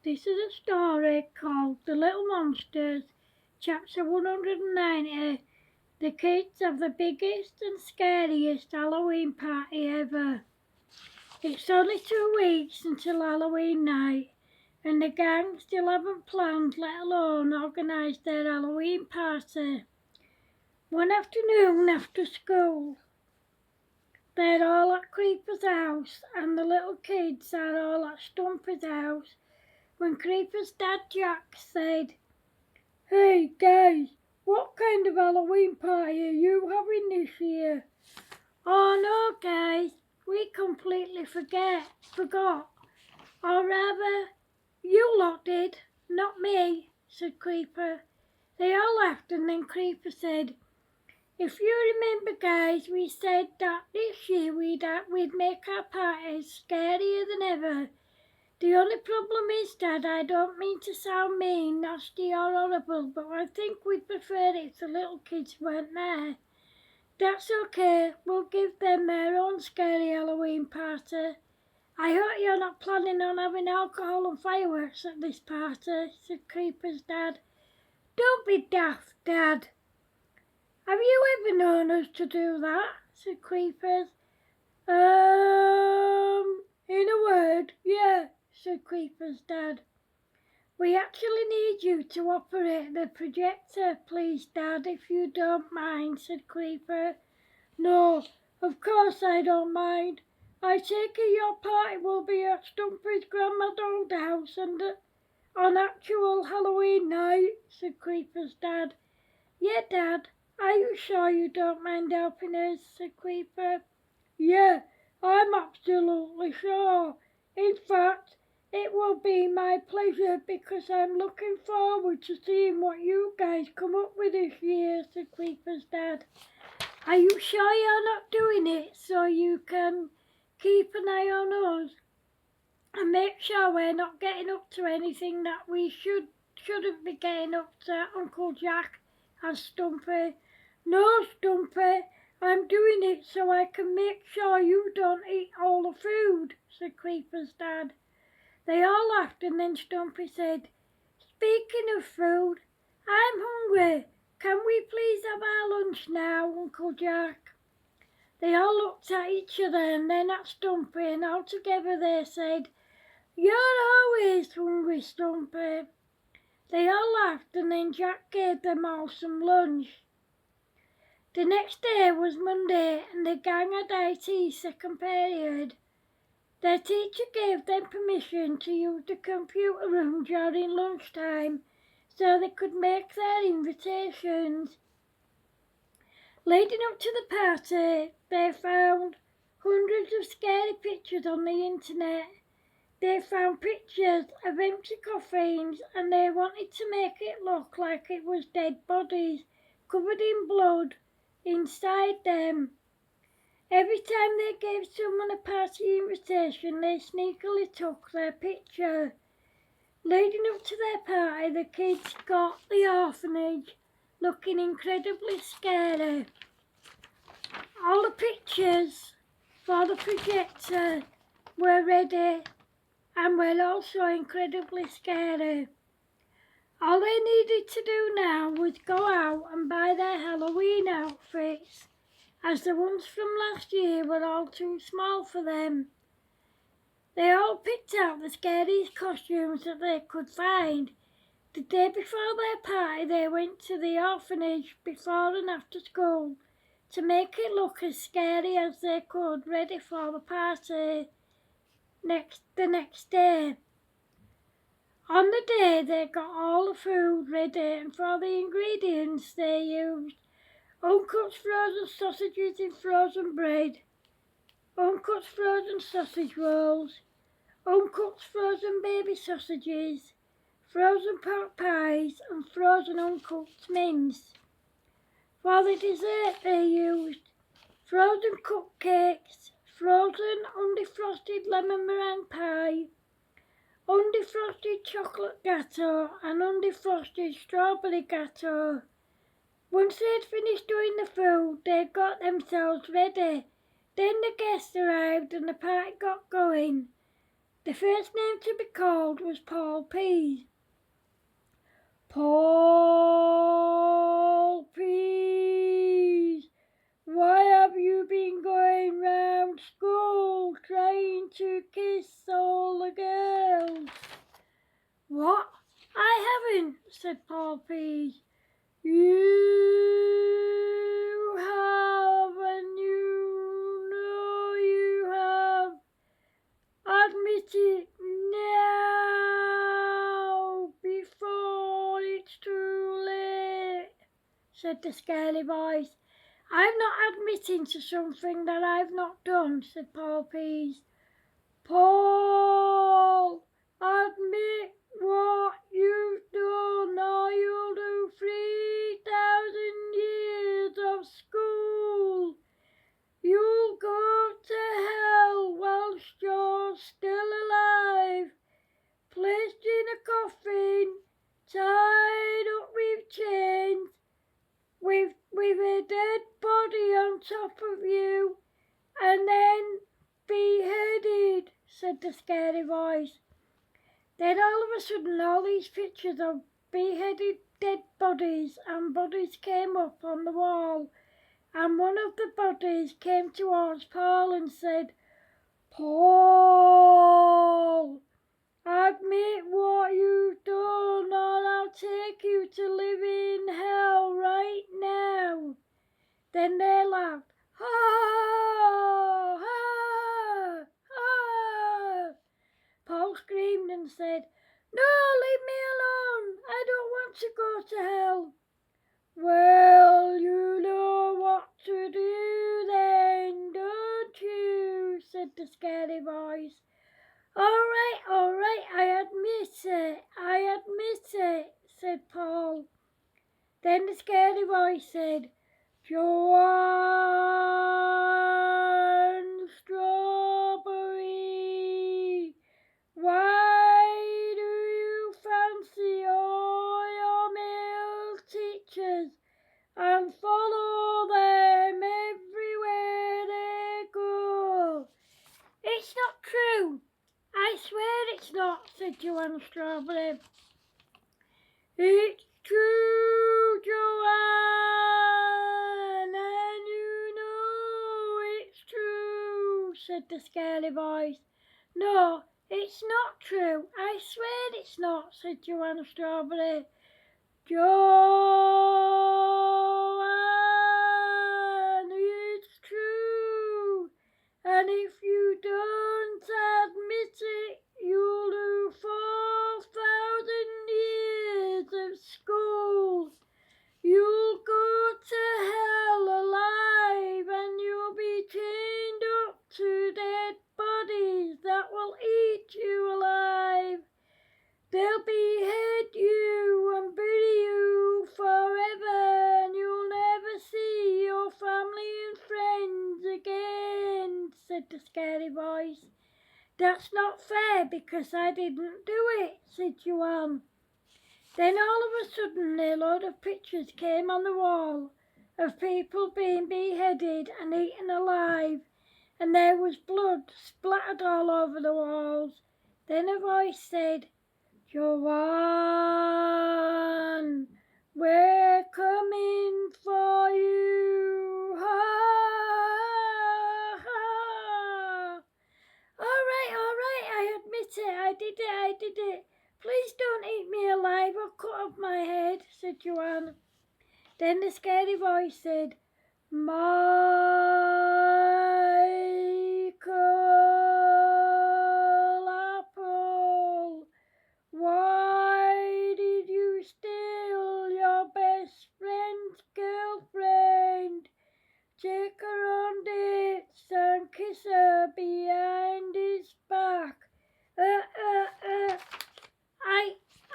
This is a story called The Little Monsters, Chapter 190. The kids have the biggest and scariest Halloween party ever. It's only 2 weeks until Halloween night, and the gang still haven't planned, let alone organised their Halloween party. One afternoon after school, they're all at Creeper's house, and the little kids are all at Stumpy's house, when Creeper's dad Jack said, "Hey guys, what kind of Halloween party are you having this year?" "Oh no guys, we completely forgot. Or rather, you lot did, not me," said Creeper. They all laughed, and then Creeper said, "If you remember guys, we said that this year we'd make our parties scarier than ever. The only problem is, Dad, I don't mean to sound mean, nasty or horrible, but I think we'd prefer it if the little kids weren't there." "That's okay, we'll give them their own scary Halloween party. I hope you're not planning on having alcohol and fireworks at this party," said Creeper's dad. "Don't be daft, Dad. Have you ever known us to do that?" said Creeper. In a word, yeah," said Creeper's dad. "We actually need you to operate the projector, please, Dad, if you don't mind," said Creeper. "No, of course I don't mind. I take it your party will be at Stumpy's grandma's old house and on actual Halloween night," said Creeper's dad. "Yeah, Dad, are you sure you don't mind helping us?" said Creeper. "Yeah, I'm absolutely sure. In fact, it will be my pleasure because I'm looking forward to seeing what you guys come up with this year," said Creeper's dad. "Are you sure you're not doing it so you can keep an eye on us and make sure we're not getting up to anything that we shouldn't be getting up to?" Uncle Jack asked Stumpy. "No, Stumpy, I'm doing it so I can make sure you don't eat all the food," said Creeper's dad. They all laughed, and then Stumpy said, "Speaking of food, I'm hungry. Can we please have our lunch now, Uncle Jack?" They all looked at each other and then at Stumpy, and all together they said, "You're always hungry, Stumpy." They all laughed, and then Jack gave them all some lunch. The next day was Monday, and the gang had IT second period. Their teacher gave them permission to use the computer room during lunchtime so they could make their invitations. Leading up to the party, they found hundreds of scary pictures on the internet. They found pictures of empty coffins, and they wanted to make it look like it was dead bodies covered in blood inside them. Every time they gave someone a party invitation, they sneakily took their picture. Leading up to their party, the kids got the orphanage looking incredibly scary. All the pictures for the projector were ready and were also incredibly scary. All they needed to do now was go out and buy their Halloween outfits, as the ones from last year were all too small for them. They all picked out the scariest costumes that they could find. The day before their party, they went to the orphanage before and after school to make it look as scary as they could, ready for the party the next day. On the day, they got all the food ready, and for the ingredients they used uncut frozen sausages in frozen bread, uncut frozen sausage rolls, uncut frozen baby sausages, frozen pork pies, and frozen uncut mince. For the dessert they used frozen cupcakes, frozen undefrosted lemon meringue pie, undefrosted chocolate gateau, and undefrosted strawberry gateau. Once they'd finished doing the food, they got themselves ready. Then the guests arrived and the party got going. The first name to be called was Paul Pease. Paul Pease, why have you been going round school trying to kiss all the girls? What? I haven't, said Paul Pease. You have, and you know you have. Admit it now, before it's too late, said the scary voice. I'm not admitting to something that I've not done, said Paul Pease. Paul, admit what you've done, or you'll do 3,000 years of school. You'll go to hell whilst you're still alive, placed in a coffin, tied up with chains, with a dead body on top of you, and then beheaded, said the scary voice. Then all of a sudden all these pictures of beheaded dead bodies and bodies came up on the wall, and one of the bodies came towards Paul and said, Paul, admit what you've done, or I'll take you to live in hell right now. Then they laughed. Ha! Ha! Ha! Paul screamed and said, No, leave me alone. I don't want to go to hell. Well, you know what to do then, don't you? Said the scary voice. All right, I admit it, said Paul. Then the scary voice said, Joanne Strawberry, why do you fancy all your male teachers and follow them everywhere they go? It's not true. I swear it's not, said Joanne Strawberry. It's true, Joanne, and you know it's true, said the scary voice. No, it's not true. I swear it's not, said Joanne Strawberry. Joanne, it's true, and if you don't admit it, you'll do 4,000 years of school. You'll go to hell alive, and you'll be chained up to dead bodies that will eat you alive. They'll behead you and bury you forever, and you'll never see your family and friends again, said the scary voice. That's not fair because I didn't do it, said Joanne. Then all of a sudden a load of pictures came on the wall of people being beheaded and eaten alive, and there was blood splattered all over the walls. Then a voice said, Joanne, we're coming for you. Ha, ha. All right, I admit it. I did it. Please don't eat me alive or cut off my head, said Joanne. Then the scary voice said, Michael Apple, why did you steal your best friend's girlfriend? Take her on dates and kiss her behind his back.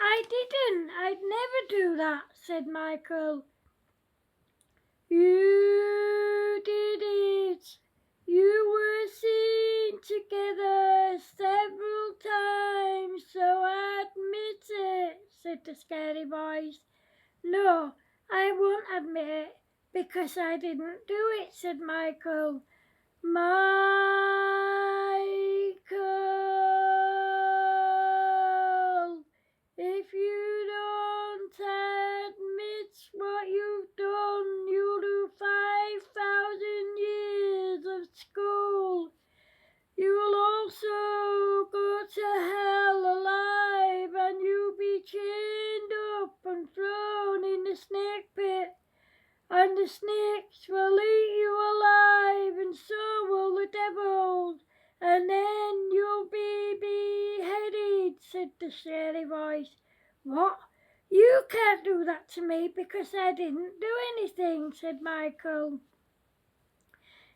I didn't. I'd never do that, said Michael. You did it. You were seen together several times, so admit it, said the scary voice. No, I won't admit it, because I didn't do it, said Michael. Michael, the snakes will eat you alive, and so will the devils, and then you'll be beheaded, said the scary voice. What? You can't do that to me because I didn't do anything, said Michael.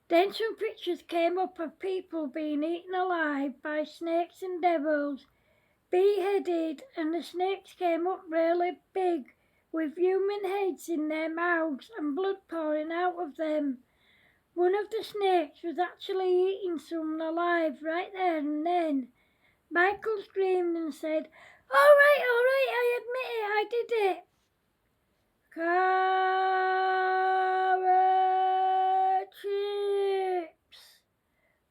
Then some pictures came up of people being eaten alive by snakes and devils, beheaded, and the snakes came up really big, with human heads in their mouths and blood pouring out of them. One of the snakes was actually eating someone alive right there and then. Michael screamed and said, all right, I admit it, I did it. Carrot Chips,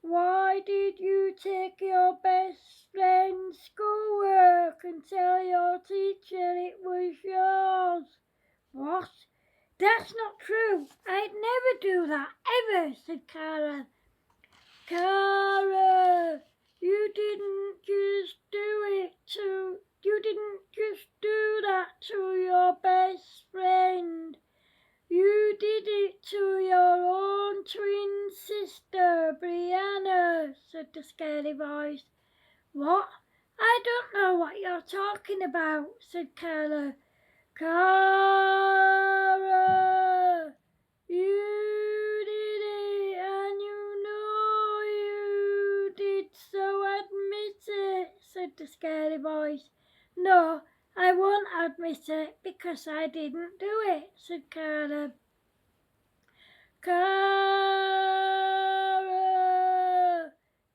why did you take your best friend's schoolwork and tell your teacher it was yours? What? That's not true. I'd never do that, ever, said Cara. Cara, you didn't just do that to your best friend. You did it to your own twin sister, Brianna, said the scary voice. What? I don't know what you're talking about, said Carla. Cara, you did it, and you know you did, so admit it, said the scary voice. No, I won't admit it because I didn't do it, said Cara. Cara,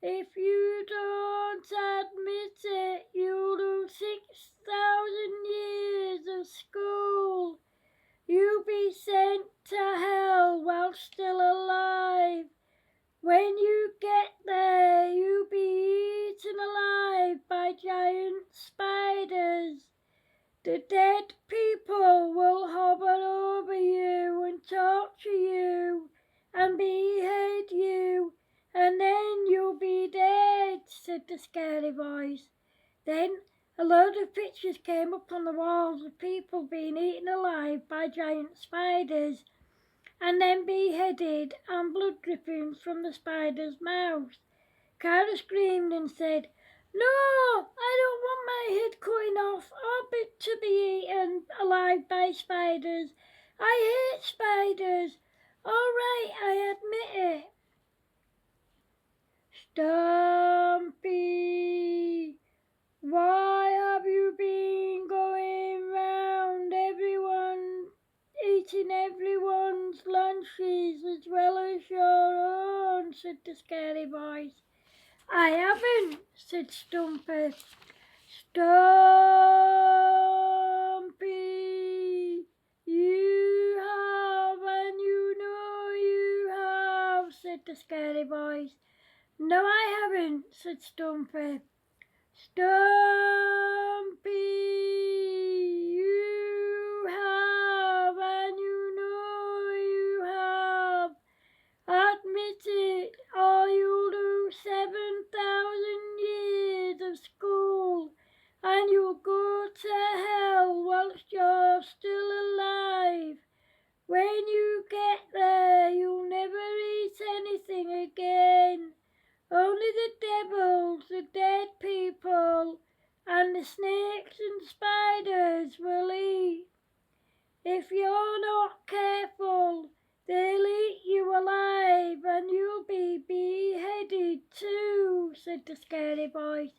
if you don't admit it, you'll lose 6,000 years of school. You'll be sent to hell while still alive. When you get there, you'll be eaten alive by giant spiders. The dead people will hover over you and torture you and behead you, and then you'll be dead, said the scary voice. Then a load of pictures came up on the walls of people being eaten alive by giant spiders and then beheaded and blood dripping from the spiders' mouths. Cara screamed and said, no, I don't want my head cutting off or to be eaten alive by spiders. I hate spiders. All right, I admit it. Stumpy, why have you been going round eating everyone's lunches as well as your own, said the scary voice. I haven't, said Stumpy. Stumpy, you have, and you know you have, said the scary voice. No, I haven't, said Stumpy. Stumpy, you have, and you know you have. Admit it, or you'll lose 7,000 years of school, and you'll go to hell whilst you're still alive. When you get there, you'll never eat anything again. Only the devils, the dead people, and the snakes and spiders will eat. If you're not careful, they'll eat you alive and you'll be beheaded too, said the scary voice.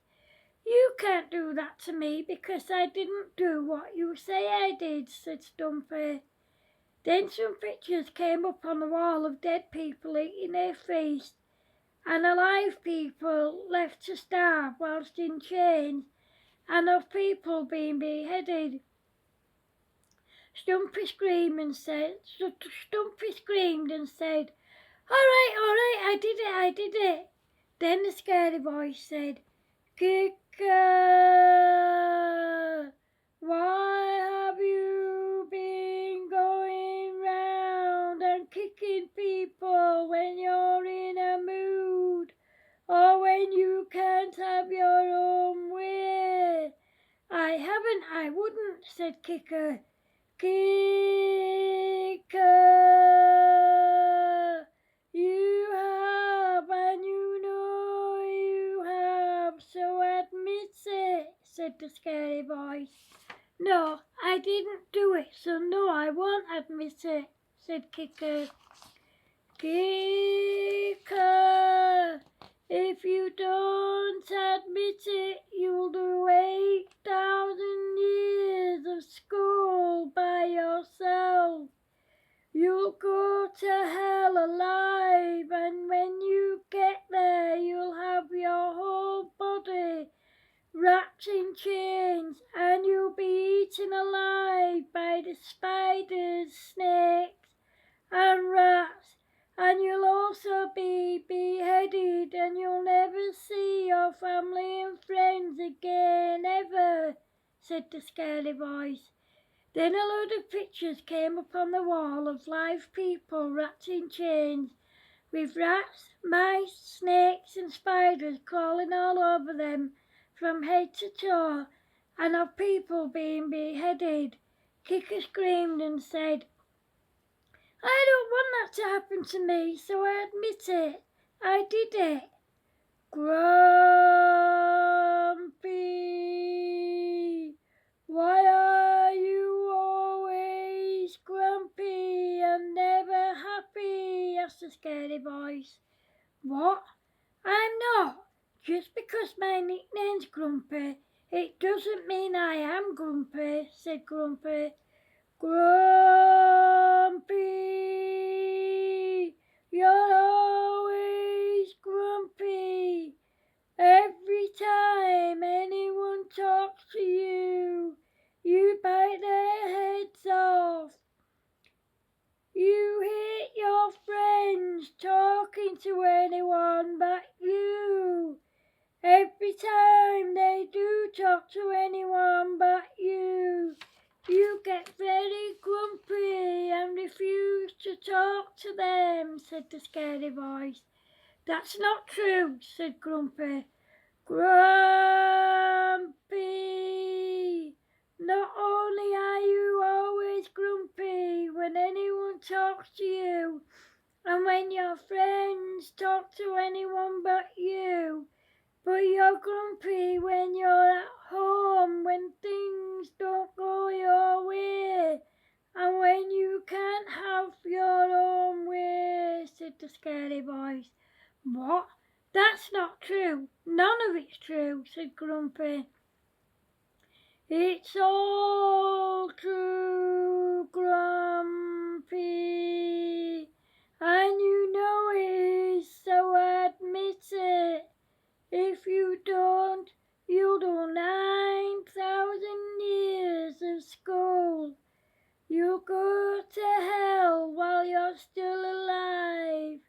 You can't do that to me because I didn't do what you say I did, said Stumpy. Then some pictures came up on the wall of dead people eating their feast, and alive people left to starve whilst in chains, and of people being beheaded. Stumpy screamed and said, all right, I did it. Then the scary voice said, Kicker, why have you been going round and kicking people when you're in a mood, or when you can't have your own way? I haven't, I wouldn't, said Kicker. Kicker, Kicker, you have, and you know you have, so admit it, said the scary voice. No, I didn't do it, so no, I won't admit it, said Kicker. Kicker, if you don't admit it, you'll do 8,000 years of school by yourself. You'll go to hell alive, and when you get there, you'll have your whole body wrapped in chains, and you'll be eaten alive by the spiders, snakes, and rats, and you'll also be beheaded, and you'll never see your family and friends again, ever, said the scary voice. Then a load of pictures came up on the wall of live people wrapped in chains, with rats, mice, snakes and spiders crawling all over them from head to toe, and of people being beheaded. Kicker screamed and said, I don't want that to happen to me, so I admit it. I did it. Grumpy, why are you always grumpy and never happy? Asked a scary voice. What? I'm not. Just because my nickname's Grumpy, it doesn't mean I am grumpy, said Grumpy. Grumpy, you're always grumpy. Every time anyone talks to you, you bite their heads off. You hate your friends talking to anyone but you. Every time they do talk to anyone but you, you get very grumpy and refuse to talk to them, said the scary voice. That's not true, said Grumpy. Grumpy, not only are you always grumpy when anyone talks to you, and when your friends talk to anyone but you, but you're grumpy when you're at home, when things don't go your way, and when you can't have your own way, said the scary voice. What? That's not true. None of it's true, said Grumpy. It's all true, Grumpy, and you know it is, so admit it. If you don't, you'll do 9,000 years of school. You'll go to hell while you're still alive.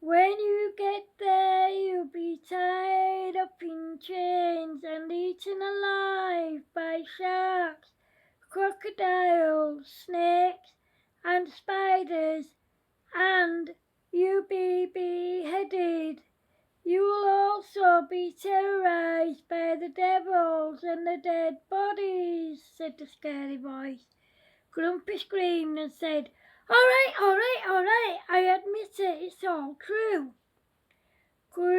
When you get there, you'll be tied up in chains and eaten alive by sharks, crocodiles, snakes, and spiders, and you'll be beheaded. You will also be terrorized by the devils and the dead bodies, said the scary voice. Grumpy screamed and said, all right, I admit it, it's all true. Creeper,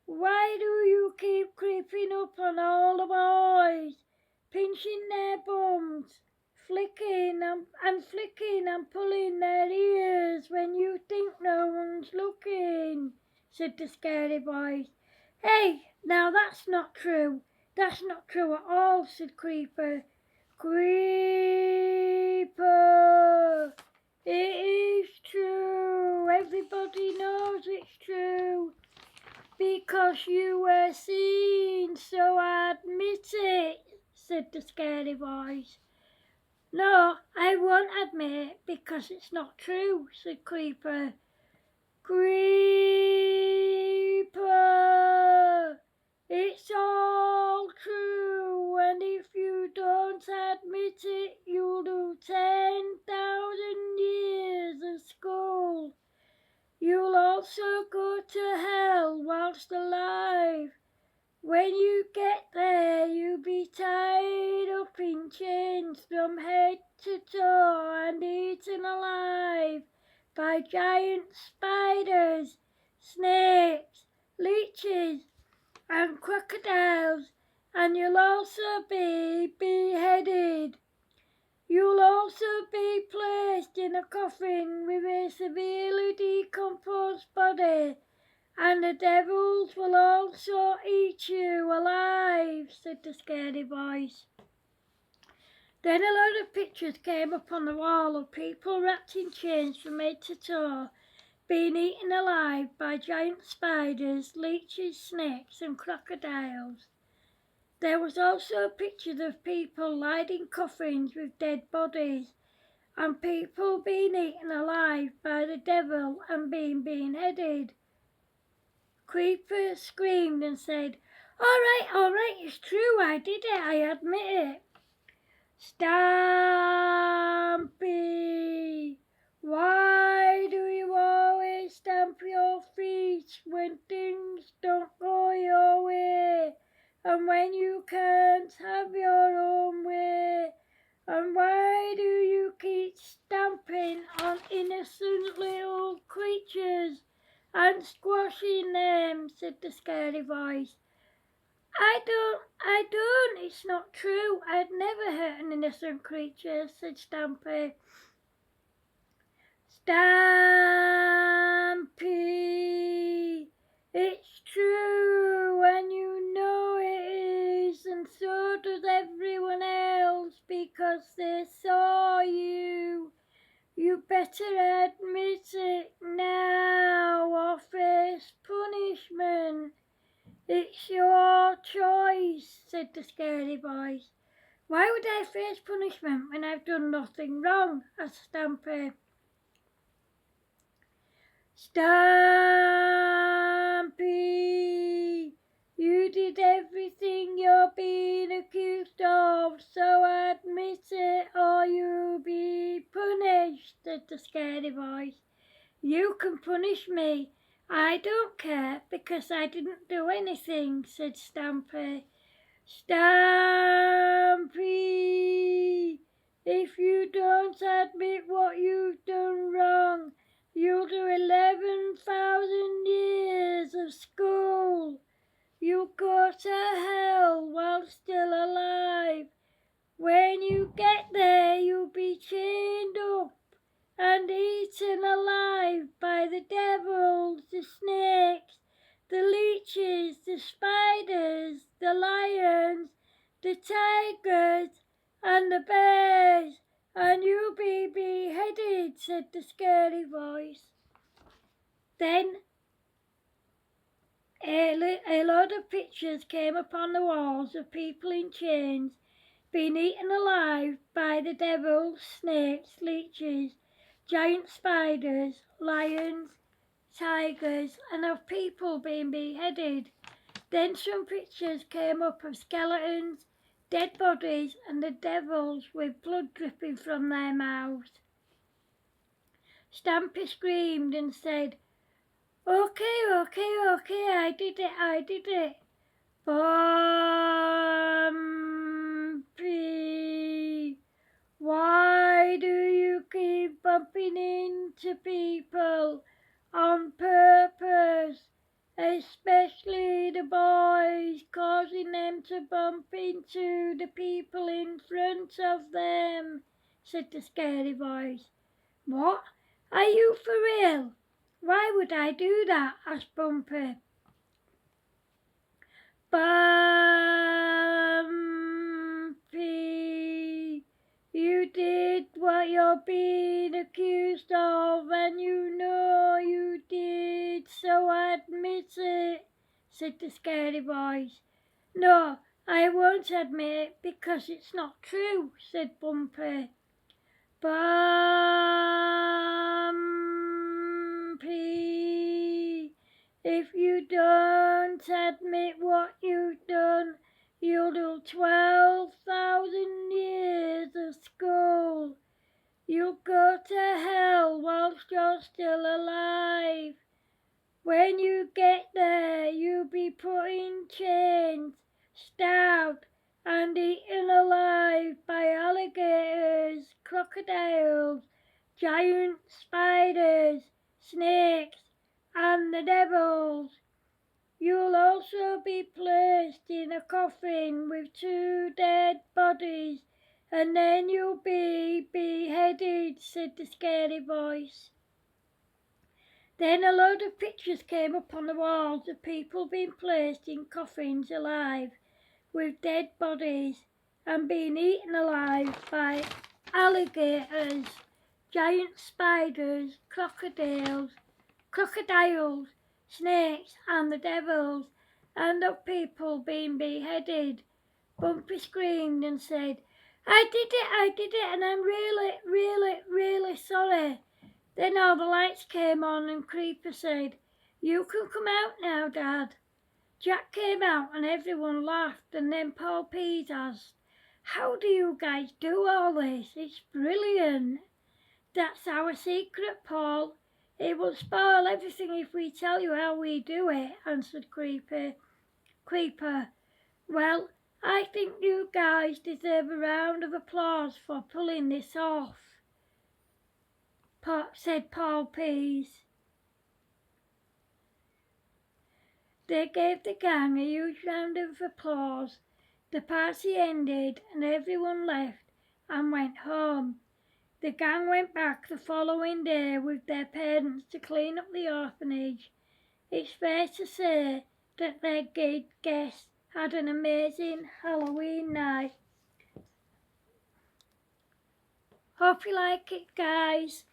why do you keep creeping up on all the boys, pinching their bums, flicking and pulling their ears when you think no one's looking, said the scary voice. Hey, now that's not true. That's not true at all, said Creeper. Creeper, it is true. Everybody knows it's true. Because you were seen, so admit it, said the scary voice. No, I won't admit it because it's not true, said Creeper. Creeper, it's all true, and if you don't admit it, you'll do 10,000 years of school. You'll also go to hell whilst alive. When you get there, you'll be tied up in chains from head to toe and eaten alive by giant spiders, snakes, leeches and crocodiles, and you'll also be beheaded. You'll also be placed in a coffin with a severely decomposed body, and the devils will also eat you alive, said the scary voice. Then a load of pictures came up on the wall of people wrapped in chains from head to toe, being eaten alive by giant spiders, leeches, snakes and crocodiles. There was also pictures of people lying in coffins with dead bodies, and people being eaten alive by the devil and being beheaded. Creeper screamed and said, all right, it's true, I did it, I admit it. Stampy, why do you always stamp your feet when things don't go your way, and when you can't have your own way? And why do you keep stamping on innocent little creatures and squashing them, said the scary voice. I don't, it's not true. I'd never hurt an innocent creature, said Stampy. Stampy, it's true, and you know it is, and so does everyone else, because they saw you. You better admit it now or face punishment. It's your choice, said the scary voice. Why would I face punishment when I've done nothing wrong? Asked Stampy. Stampy, you did everything you're being accused of, so admit it or you'll be punished, said the scary voice. You can punish me. I don't care because I didn't do anything, said Stampy. Stampy, if you don't admit what you've done wrong, you'll do 11,000 years of school. You'll go to hell while still alive. When you get there, you'll be chained up and eaten alive by the devils, the snakes, the leeches, the spiders, the lions, the tigers, and the bears, and you'll be beheaded, said the scary voice. Then a load of pictures came upon the walls of people in chains, being eaten alive by the devils, snakes, leeches, giant spiders, lions, tigers, and of people being beheaded. Then some pictures came up of skeletons, dead bodies, and the devils with blood dripping from their mouths. Stampy screamed and said, Okay, I did it. Bumpy, why do you keep bumping into people on purpose, especially the boys, causing them to bump into the people in front of them, said the scary voice. What? Are you for real? Why would I do that? Asked Bumpy. Bumpy, you did what you're being accused of, and you know you did, so admit it, said the scary voice. No, I won't admit it because it's not true, said Bumpy. Bumpy, if you don't admit what you've done, you'll do 12,000 years of school. You'll go to hell whilst you're still alive. When you get there, you'll be put in chains, starved, and eaten alive by crocodiles, giant spiders, snakes, and the devils. You'll also be placed in a coffin with 2 dead bodies, and then you'll be beheaded, said the scary voice. Then a load of pictures came up on the walls of people being placed in coffins alive with dead bodies and being eaten alive by alligators, giant spiders, crocodiles, snakes, and the devils, and of people being beheaded. Bumpy screamed and said, I did it, and I'm really sorry. Then all the lights came on and Creeper said, You can come out now, Dad. Jack came out and everyone laughed, and then Paul Pease asked, How do you guys do all this? It's brilliant. That's our secret, Paul. It will spoil everything if we tell you how we do it, answered Creeper. Well, I think you guys deserve a round of applause for pulling this off, said Paul Pease. They gave the gang a huge round of applause. The party ended and everyone left and went home. The gang went back the following day with their parents to clean up the orphanage. It's fair to say that their guests had an amazing Halloween night. Hope you like it, guys.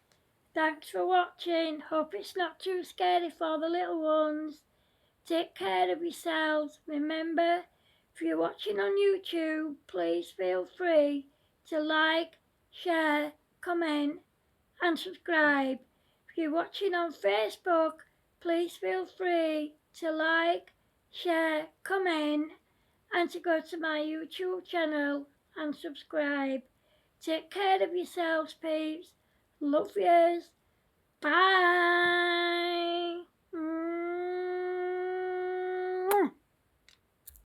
Thanks for watching. Hope it's not too scary for the little ones. Take care of yourselves. Remember, if you're watching on YouTube, please feel free to like, share, comment and subscribe. If you're watching on Facebook, please feel free to like, share, comment and to go to my YouTube channel and subscribe. Take care of yourselves, peeps. Love yous. Bye.